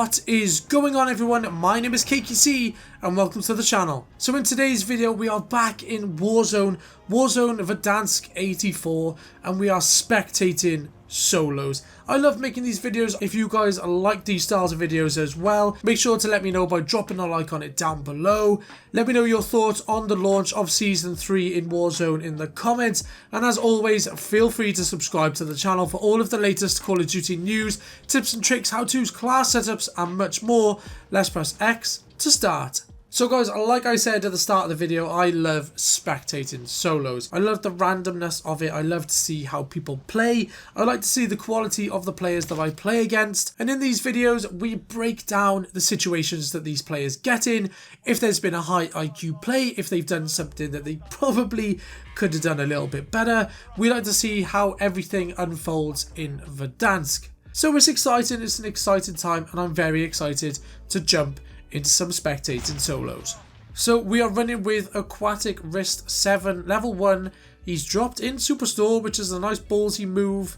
What is going on, everyone? My name is CakeyC and welcome to the channel. So in today's video we are back in Warzone Verdansk 84 and we are spectating solos. I love making these videos. If you guys like these styles of videos as well, make sure to let me know by dropping a like on it down below. Let me know your thoughts on the launch of Season 3 in Warzone in the comments. And as always, feel free to subscribe to the channel for all of the latest Call of Duty news, tips and tricks, how-tos, class setups, and much more. Let's press X to start. So guys, like I said at the start of the video, I love spectating solos. I love the randomness of it. I love to see how people play. I like to see the quality of the players that I play against. And in these videos, we break down the situations that these players get in. If there's been a high IQ play, if they've done something that they probably could have done a little bit better. We like to see how everything unfolds in Verdansk. So it's exciting, it's an exciting time, and I'm very excited to jump into some spectating solos. So we are running with Aquatic Wrist 7 level 1. He's dropped in Superstore, which is a nice ballsy move.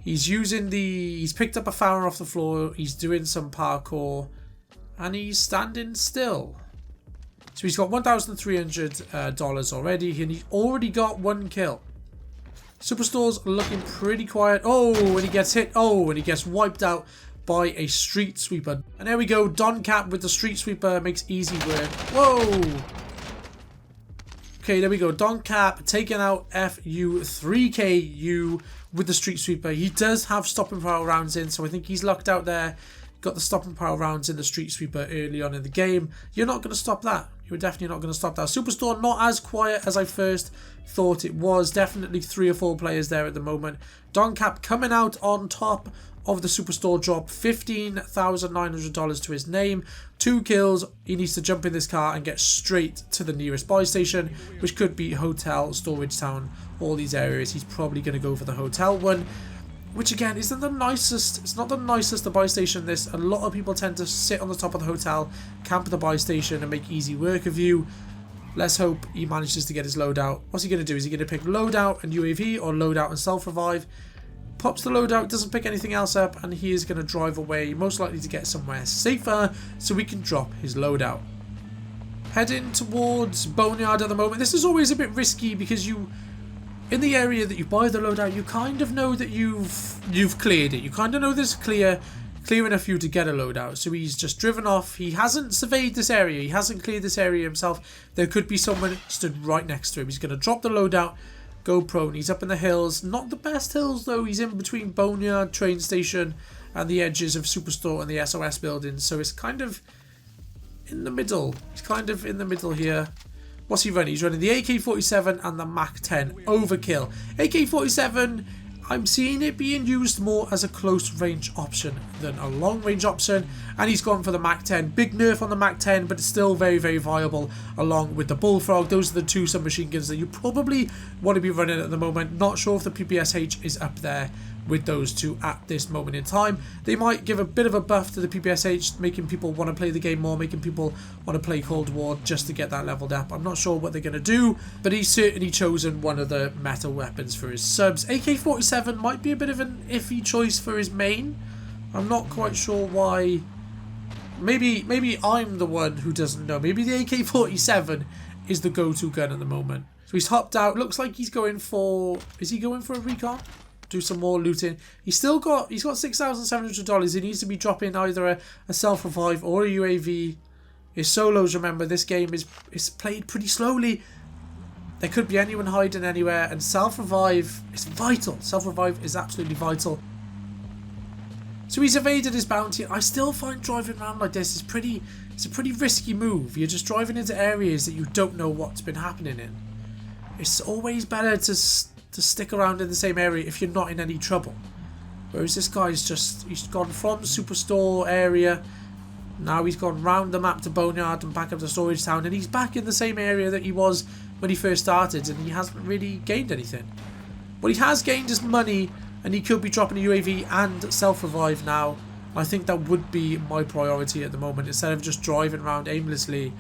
He's picked up a flower off the floor, he's doing some parkour, and he's standing still. So he's got $1,300 already, and he's already got 1 kill. Superstore's looking pretty quiet. Oh, and he gets hit. Oh, and he gets wiped out by a street sweeper. And there we go, Don Cap with the street sweeper makes easy work. Whoa! Okay, there we go, Don Cap taking out FU3KU with the street sweeper. He does have stopping power rounds in, so I think he's locked out there. Got the stopping power rounds in the street sweeper early on in the game. You're not going to stop that. You're definitely not going to stop that. Superstore not as quiet as I first thought it was. Definitely 3 or 4 players there at the moment. Don Cap coming out on top of the Superstore drop, $15,900 to his name, 2 kills. He needs to jump in this car and get straight to the nearest buy station, which could be Hotel, Storage Town, all these areas. He's probably going to go for the hotel one, which again isn't the nicest. It's not the nicest, the buy station. This, a lot of people tend to sit on the top of the hotel, camp at the buy station and make easy work of you. Let's hope he manages to get his loadout. What's he going to do? Is he going to pick loadout and UAV or loadout and self-revive? Pops the loadout, doesn't pick anything else up, and he is going to drive away, most likely to get somewhere safer so we can drop his loadout. Heading towards Boneyard at the moment. This is always a bit risky because in the area that you buy the loadout, you kind of know that you've cleared it. You kind of know this clear enough for you to get a loadout. So he's just driven off. He hasn't surveyed this area. He hasn't cleared this area himself. There could be someone stood right next to him. He's going to drop the loadout, go prone. He's up in the hills. Not the best hills though. He's in between Boneyard train station and the edges of Superstore and the SOS building. So it's kind of in the middle. He's kind of in the middle here. What's he running? He's running the AK-47 and the MAC-10 overkill. AK-47, I'm seeing it being used more as a close range option than a long range option, and he's gone for the MAC-10. Big nerf on the MAC-10, but it's still very, very viable along with the Bullfrog. Those are the 2 submachine guns that you probably want to be running at the moment. Not sure if the PPSH is up there with those 2 at this moment in time. They might give a bit of a buff to the PPSH, making people want to play the game more, making people want to play Cold War just to get that leveled up. I'm not sure what they're going to do, but he's certainly chosen one of the meta weapons for his subs. AK-47 might be a bit of an iffy choice for his main. I'm not quite sure why. Maybe I'm the one who doesn't know. Maybe the AK-47 is the go-to gun at the moment. So he's hopped out. Looks like he's going for... Is he going for a recon? Do some more looting. He's got $6,700. He needs to be dropping either a self-revive or a UAV. His solos, remember, this game is played pretty slowly. There could be anyone hiding anywhere, and self-revive is vital. Self-revive is absolutely vital. So he's evaded his bounty. I still find driving around like this is it's a pretty risky move. You're just driving into areas that you don't know what's been happening in. It's always better to stick around in the same area if you're not in any trouble. Whereas this guy's he's gone from Superstore area, now he's gone round the map to Boneyard and back up to Storage Town, and he's back in the same area that he was when he first started, and he hasn't really gained anything. What he has gained is money, and he could be dropping a UAV and self-revive now. I think that would be my priority at the moment, instead of just driving around aimlessly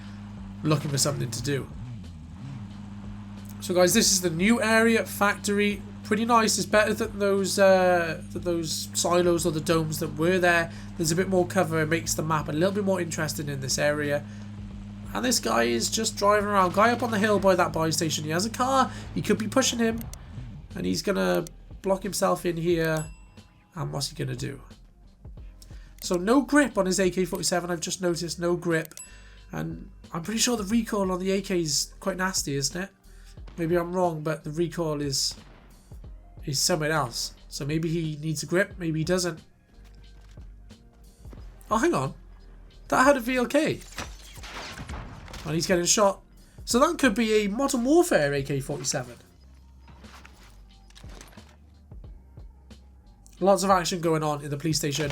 looking for something to do. So guys, this is the new area, factory. Pretty nice. It's better than those silos or the domes that were there. There's a bit more cover. It makes the map a little bit more interesting in this area. And this guy is just driving around. Guy up on the hill by that buy station. He has a car. He could be pushing him. And he's going to block himself in here. And what's he going to do? So no grip on his AK-47. I've just noticed no grip. And I'm pretty sure the recoil on the AK is quite nasty, isn't it? Maybe I'm wrong, but the recoil is somewhere else. So maybe he needs a grip. Maybe he doesn't. Oh, hang on. That had a VLK. And he's getting shot. So that could be a Modern Warfare AK-47. Lots of action going on in the police station.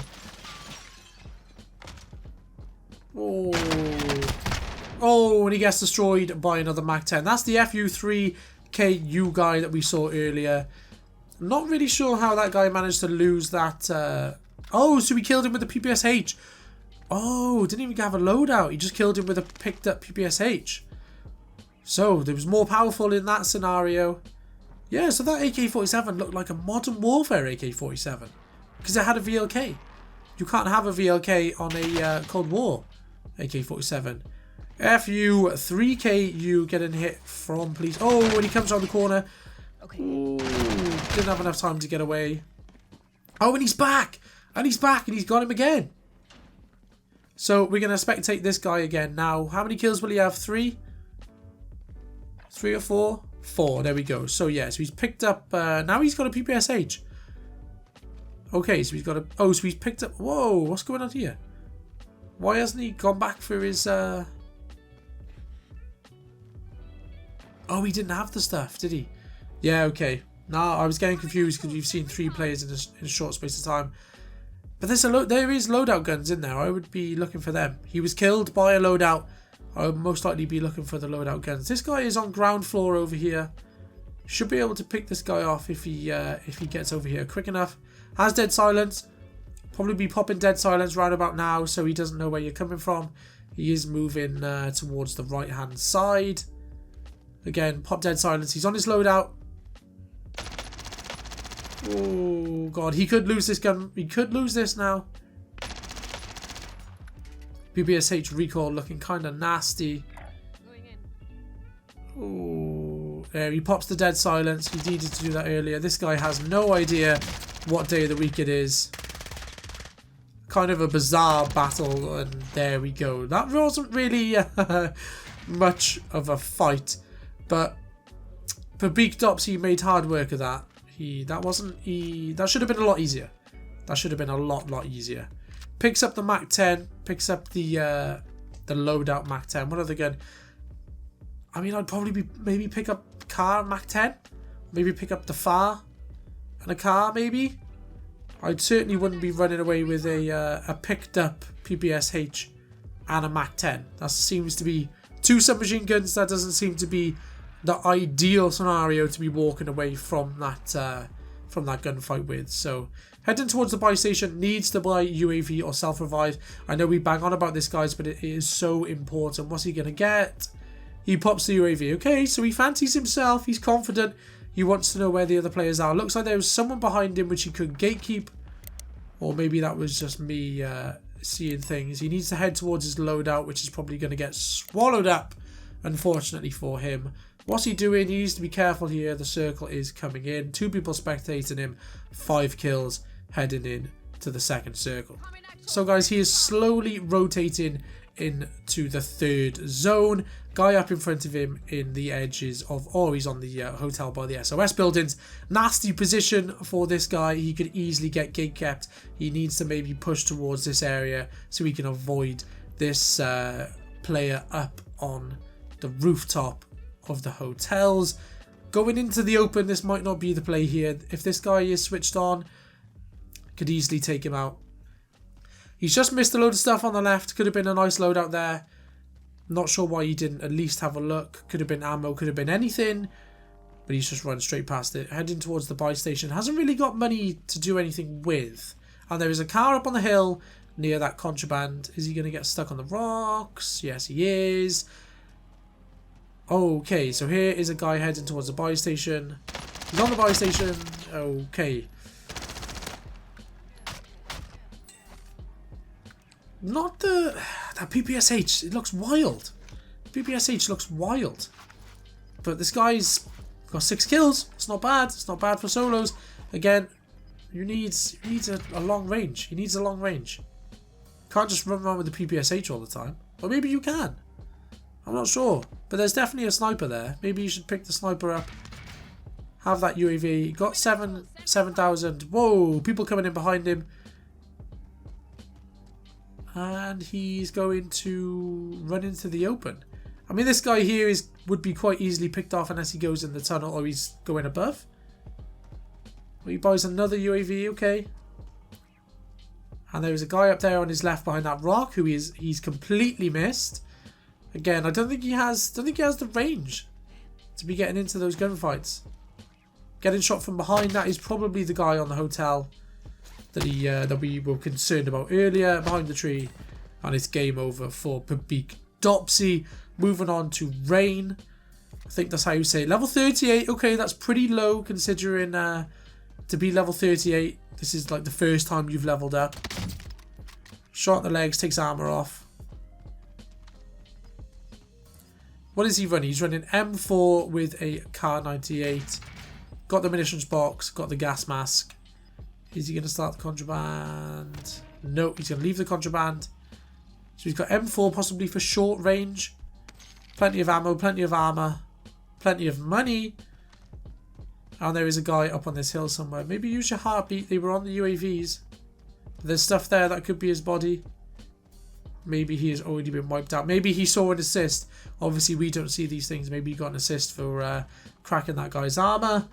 Oh. Oh, and he gets destroyed by another MAC-10. That's the FU3KU guy that we saw earlier. I'm not really sure how that guy managed to lose that. Oh, so he killed him with the PPSH. Oh, didn't even have a loadout. He just killed him with a picked up PPSH. So, there was more powerful in that scenario. Yeah, so that AK-47 looked like a Modern Warfare AK-47. Because it had a VLK. You can't have a VLK on a Cold War AK-47. FU3KU getting hit from police. Oh, and he comes around the corner. Okay. Ooh, didn't have enough time to get away. Oh, and he's back. And he's back. And he's got him again. So we're going to spectate this guy again. Now, how many kills will he have? 3? 3 or 4? 4. There we go. So, yeah. So he's picked up... now he's got a PPSH. Okay, so he's got a... Oh, so he's picked up... Whoa, what's going on here? Why hasn't he gone back for his... Oh, he didn't have the stuff, did he? Yeah, okay. Now I was getting confused because you've seen 3 players in a short space of time. But there is loadout guns in there. I would be looking for them. He was killed by a loadout. I would most likely be looking for the loadout guns. This guy is on ground floor over here. Should be able to pick this guy off if he gets over here quick enough. Has dead silence. Probably be popping dead silence right about now, so he doesn't know where you're coming from. He is moving towards the right hand side. Again, pop dead silence. He's on his loadout. Oh, God. He could lose this gun. He could lose this now. PPSH recoil looking kind of nasty. Oh, there. He pops the dead silence. He needed to do that earlier. This guy has no idea what day of the week it is. Kind of a bizarre battle. And there we go. That wasn't really much of a fight. But for Beaked Ops, he made hard work of that. That should have been a lot easier. That should have been a lot easier. Picks up the MAC-10. Picks up the loadout MAC-10. What other gun? I mean, I'd probably maybe pick up car MAC-10. Maybe pick up the FAR and a car, maybe. I certainly wouldn't be running away with a picked up PPSH and a MAC-10. That seems to be 2 submachine guns. That doesn't seem to be the ideal scenario to be walking away from that gunfight with. So heading towards the buy station, needs to buy UAV or self-revive. I know we bang on about this, guys, but it is so important. What's he going to get? He pops the UAV. Okay, so he fancies himself. He's confident. He wants to know where the other players are. Looks like there was someone behind him which he could gatekeep. Or maybe that was just me seeing things. He needs to head towards his loadout, which is probably going to get swallowed up, unfortunately for him. What's he doing? He needs to be careful here. The circle is coming in. 2 people spectating him. 5 kills heading in to the second circle. So, guys, he is slowly rotating into the 3rd zone. Guy up in front of him in the edges of... Oh, he's on the hotel by the SOS buildings. Nasty position for this guy. He could easily get gate kept. He needs to maybe push towards this area so he can avoid this player up on the rooftop of the hotels. Going into the open, this might not be the play here. If this guy is switched on, could easily take him out. He's just missed a load of stuff on the left. Could have been a nice loadout there. Not sure why he didn't at least have a look. Could have been ammo, could have been anything. But he's just run straight past it. Heading towards the buy station. Hasn't really got money to do anything with. And there is a car up on the hill near that contraband. Is he going to get stuck on the rocks? Yes, he is. Okay, so here is a guy heading towards the buy station. He's on the buy station. Okay. Not the... That PPSH, it looks wild. PPSH looks wild. But this guy's got 6 kills. It's not bad. It's not bad for solos. Again, you need a long range. He needs a long range. Can't just run around with the PPSH all the time. Or maybe you can. I'm not sure. But there's definitely a sniper there. Maybe you should pick the sniper up. Have that UAV. Got 7,000. Whoa, people coming in behind him. And he's going to run into the open. I mean, this guy here would be quite easily picked off unless he goes in the tunnel or he's going above. Well, he buys another UAV, okay. And there's a guy up there on his left behind that rock who he's completely missed. Again, I don't think he has the range to be getting into those gunfights. Getting shot from behind, that is probably the guy on the hotel that we were concerned about earlier, behind the tree. And it's game over for Pabik Dopsy. Moving on to Rain. I think that's how you say it. Level 38. Okay, that's pretty low considering to be level 38. This is like the first time you've leveled up. Shot in the legs, takes armor off. What is he running? He's running M4 with a Kar 98. Got the munitions box, got the gas mask. Is he going to start the contraband? No, he's going to leave the contraband. So he's got M4 possibly for short range. Plenty of ammo, plenty of armor, plenty of money. And there is a guy up on this hill somewhere. Maybe use your heartbeat. They were on the UAVs. There's stuff there that could be his body. Maybe he has already been wiped out. Maybe he saw an assist. Obviously, we don't see these things. Maybe he got an assist for cracking that guy's armor.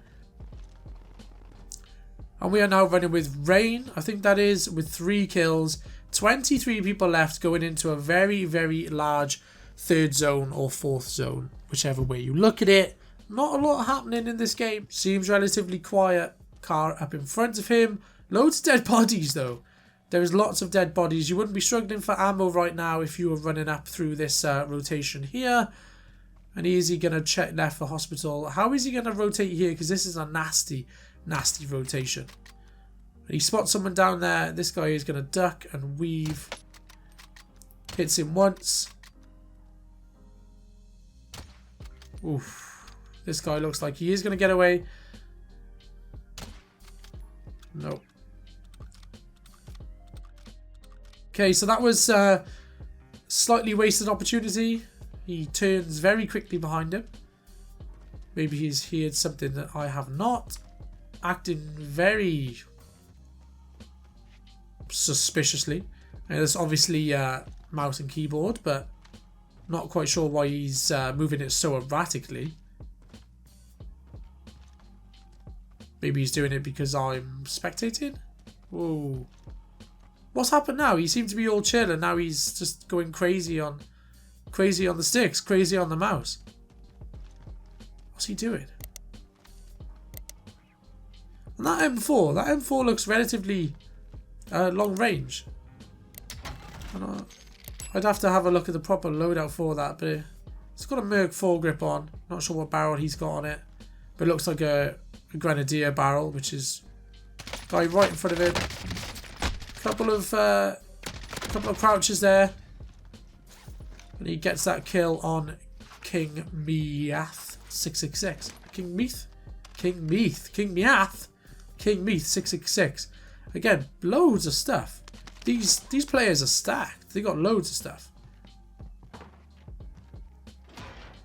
And we are now running with Rain. I think that is with 3 kills. 23 people left going into a very, very large 3rd zone or 4th zone. Whichever way you look at it. Not a lot happening in this game. Seems relatively quiet. Car up in front of him. Loads of dead bodies though. There is lots of dead bodies. You wouldn't be struggling for ammo right now if you were running up through this rotation here. And is he going to check left for hospital? How is he going to rotate here? Because this is a nasty, nasty rotation. He spots someone down there. This guy is going to duck and weave. Hits him once. Oof. This guy looks like he is going to get away. Nope. Okay, so that was slightly wasted opportunity. He turns very quickly behind him. Maybe he's heard something that I have not. Acting very suspiciously. And there's obviously mouse and keyboard, but not quite sure why he's moving it so erratically. Maybe he's doing it because I'm spectating? Whoa. What's happened now? He seemed to be all chill and now he's just going crazy on the sticks, crazy on the mouse. What's he doing? And that M4 looks relatively long range. I'd have to have a look at the proper loadout for that, but it's got a Merc foregrip on. Not sure what barrel he's got on it, but it looks like a Grenadier barrel, which is guy right in front of him. Couple of crouches there, and he gets that kill on King Meath 666. King Meath 666. Again, loads of stuff. These players are stacked. They got loads of stuff.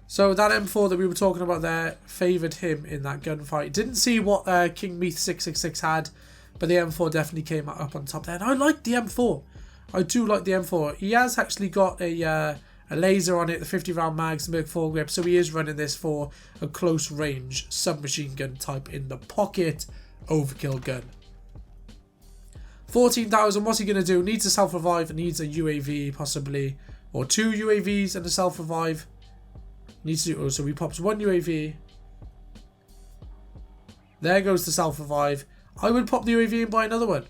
So that M4 that we were talking about there favoured him in that gunfight. Didn't see what King Meath 666 had, but the M4 definitely came up on top there. And I like the M4. I do like the M4. He has actually got a laser on it, the 50 round mags, the Merc foregrip, so he is running this for a close range submachine gun type in the pocket overkill gun. 14,000, what's he going to do? Needs a self-revive, needs a UAV possibly, or 2 UAVs and a self-revive. Needs to do, so he pops 1 UAV. There goes the self-revive. I would pop the UAV and buy another one,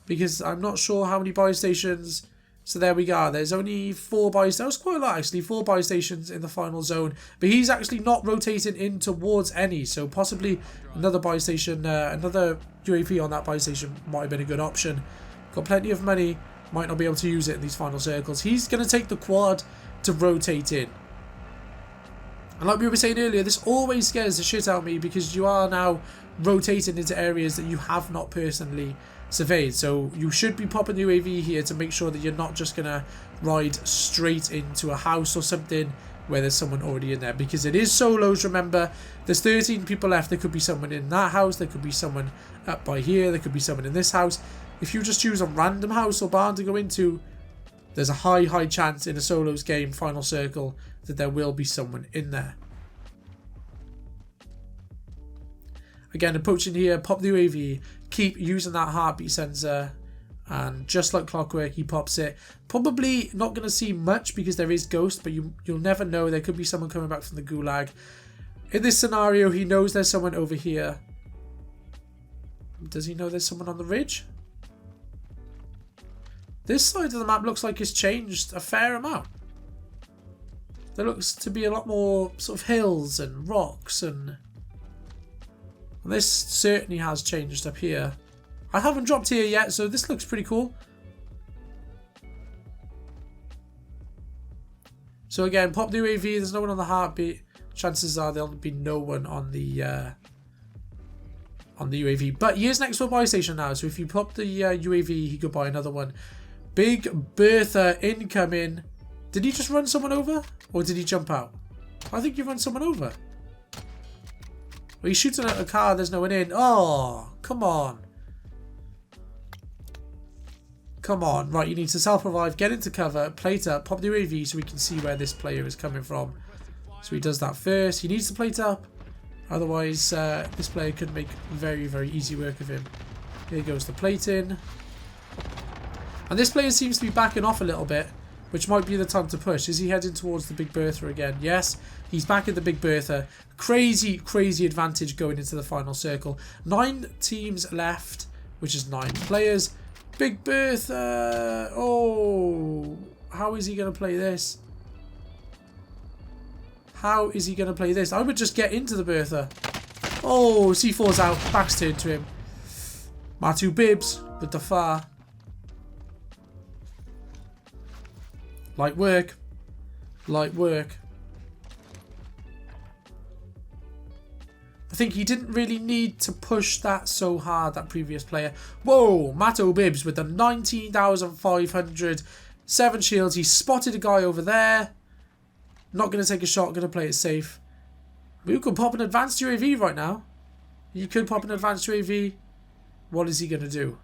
because I'm not sure how many buy stations So there we go. There's only 4 buy stations. That was quite a lot actually. 4 buy stations in the final zone. But he's actually not rotating in towards any. So possibly another buy station, another UAV on that buy station might have been a good option. Got plenty of money. Might not be able to use it in these final circles. He's going to take the quad to rotate in. And like we were saying earlier, this always scares the shit out of me because you are now rotating into areas that you have not personally surveyed. So you should be popping the UAV here to make sure that you're not just going to ride straight into a house or something where there's someone already in there. Because it is solos, remember. There's 13 people left. There could be someone in that house. There could be someone up by here. There could be someone in this house. If you just choose a random house or barn to go into, there's a high chance in a solos game, final circle, that there will be someone in there. Again, approaching here, pop the UAV, keep using that heartbeat sensor, and just like clockwork, he pops it. Probably not going to see much because there is ghost, but you'll never know. There could be someone coming back from the gulag. In this scenario, he knows there's someone over here. Does he know there's someone on the ridge? This side of the map looks like it's changed a fair amount. There looks to be a lot more sort of hills and rocks, and this certainly has changed up here. I haven't dropped here yet, so this looks pretty cool. So again, pop the UAV. There's no one on the heartbeat. Chances are there'll be no one on the UAV. But he is next to a buy station now, so if you pop the UAV, he could buy another one. Big Bertha incoming. Did he just run someone over? Or did he jump out? I think you run someone over. Well, he's shooting at a car. There's no one in. Oh, come on. Come on. Right, you need to self-revive, get into cover, plate up, pop the UAV so we can see where this player is coming from. So he does that first. He needs to plate up. Otherwise, this player could make very easy work of him. Here goes the plating. And this player seems to be backing off a little bit, which might be the time to push. Is he heading towards the Big Bertha again? Yes, he's back at the Big Bertha. Crazy advantage going into the final circle. 9 teams left, which is 9 players. Big Bertha. Oh, how is he going to play this? How is he going to play this? I would just get into the Bertha. Oh, C4's out. Back's turned to him. Matu Bibbs with the far. Light work. Light work. I think he didn't really need to push that so hard, that previous player. Whoa, Mato Bibbs with the 19,500. 7 shields. He spotted a guy over there. Not going to take a shot. Going to play it safe. We could pop an advanced UAV right now. You could pop an advanced UAV. What is he going to do?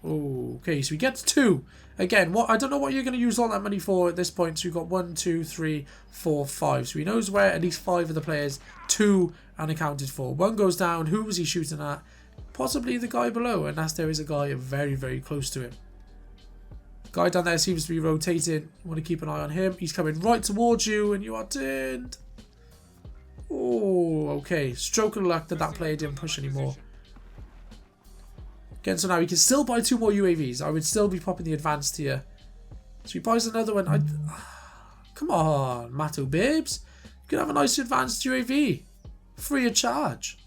Oh, okay, so we get to 2. Again, what I don't know what you're going to use all that money for at this point. So we've got 1, 2, 3, 4, 5. So he knows where at least 5 of the players, 2 unaccounted for. 1 goes down. Who was he shooting at? Possibly the guy below, unless there is a guy very close to him. Guy down there seems to be rotating. You want to keep an eye on him. He's coming right towards you, and you are turned. Oh, okay. Stroke of luck that that player didn't push anymore. Again, so now he can still buy 2 more UAVs. I would still be popping the advanced here. So he buys another one. Come on, Mato Bibbs. You can have a nice advanced UAV. Free of charge.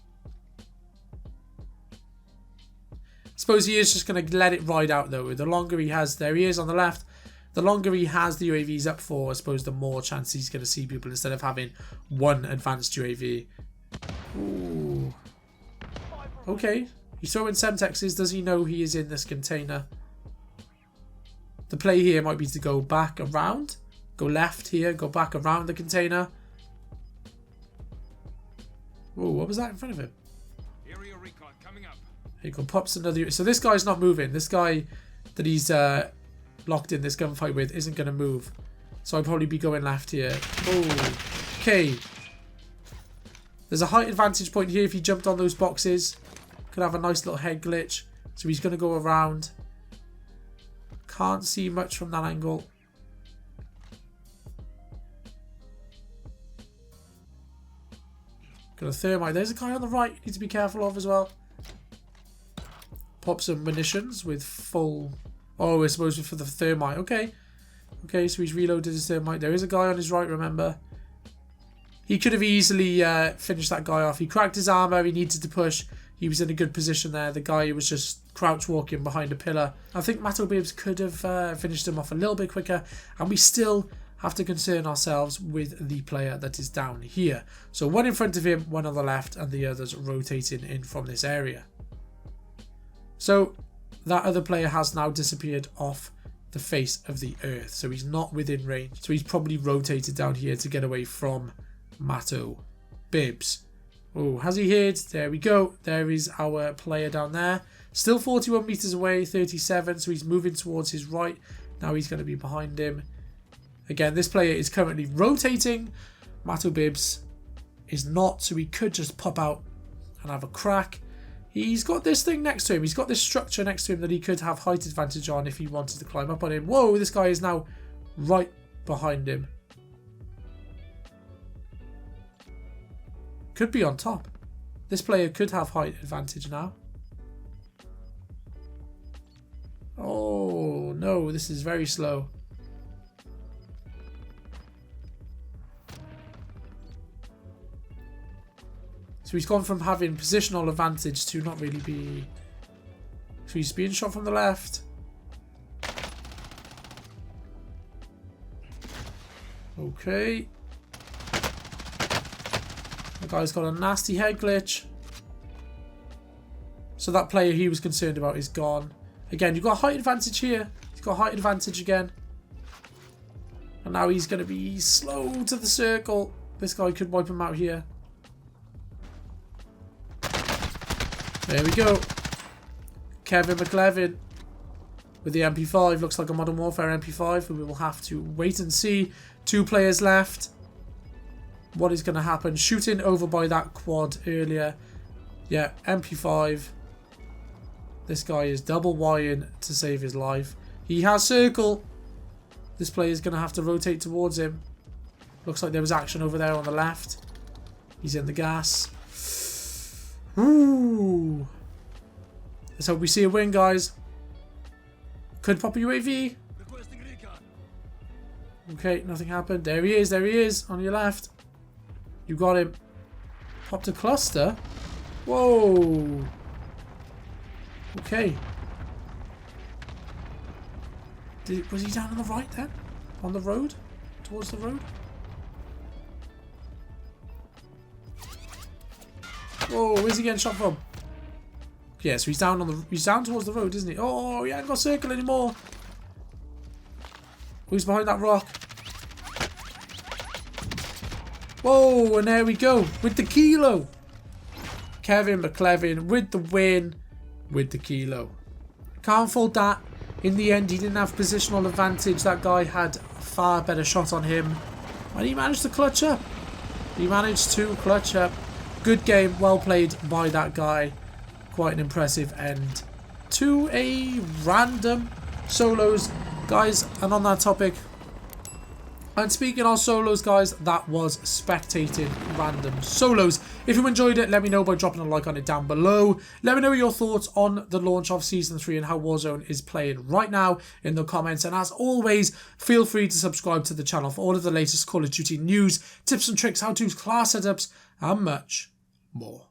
I suppose he is just going to let it ride out though. The longer he has, there he is on the left. The longer he has the UAVs up for, I suppose the more chance he's going to see people instead of having 1 advanced UAV. Ooh. Okay. He's throwing Semtexes. Does he know he is in this container? The play here might be to go back around. Go left here. Go back around the container. Whoa, what was that in front of him? Area recon coming up. Here you go. Pops another. So this guy's not moving. This guy that he's locked in this gunfight with isn't going to move. So I'd probably be going left here. Oh, okay. There's a height advantage point here if he jumped on those boxes. Could have a nice little head glitch. So he's going to go around. Can't see much from that angle. Got a thermite. There's a guy on the right. Need to be careful of as well. Pop some munitions with full... Oh, it's supposed to be for the thermite. Okay. Okay, so he's reloaded his thermite. There is a guy on his right, remember. He could have easily finished that guy off. He cracked his armor. He needed to push. He was in a good position there. The guy was just crouch walking behind a pillar. I think Matto Bibbs could have finished him off a little bit quicker. And we still have to concern ourselves with the player that is down here. So one in front of him, one on the left, and the others rotating in from this area. So that other player has now disappeared off the face of the earth. So he's not within range. So he's probably rotated down here to get away from Matto Bibbs. Oh, has he hit? There we go. There is our player down there. Still 41 meters away, 37. So he's moving towards his right. Now he's going to be behind him. Again, this player is currently rotating. Matto Bibbs is not, so he could just pop out and have a crack. He's got this thing next to him. He's got this structure next to him that he could have height advantage on if he wanted to climb up on him. Whoa, this guy is now right behind him. Could be on top. This player could have height advantage now. Oh, no, this is very slow. So he's gone from having positional advantage to not really be... So he's being shot from the left. Okay. The guy's got a nasty head glitch. So that player he was concerned about is gone. Again, you've got height advantage here. He's got height advantage again. And now he's going to be slow to the circle. This guy could wipe him out here. There we go. Kevin McLevin with the MP5. Looks like a Modern Warfare MP5. But we will have to wait and see. 2 players left. What is going to happen? Shooting over by that quad earlier. Yeah, MP5. This guy is double Ying to save his life. He has circle. This player is going to have to rotate towards him. Looks like there was action over there on the left. He's in the gas. Ooh. Let's hope we see a win, guys. Could pop a UAV. Okay, nothing happened. There he is. There he is. On your left. You got him. Popped a cluster. Whoa. Okay. Was he down on the right then? On the road? Towards the road? Whoa, where's he getting shot from? Yeah, so he's down towards the road, isn't he? Oh, he ain't got circle anymore. Who's behind that rock? Whoa, and there we go. With the kilo. Kevin McLevin with the win. With the kilo. Can't fault that. In the end, he didn't have positional advantage. That guy had a far better shot on him. And he managed to clutch up. He managed to clutch up. Good game. Well played by that guy. Quite an impressive end to a random solos, guys. And on that topic, and speaking of solos, guys, that was Spectating Random Solos. If you enjoyed it, let me know by dropping a like on it down below. Let me know your thoughts on the launch of Season 3 and how Warzone is playing right now in the comments. And as always, feel free to subscribe to the channel for all of the latest Call of Duty news, tips and tricks, how-tos, class setups, and much more.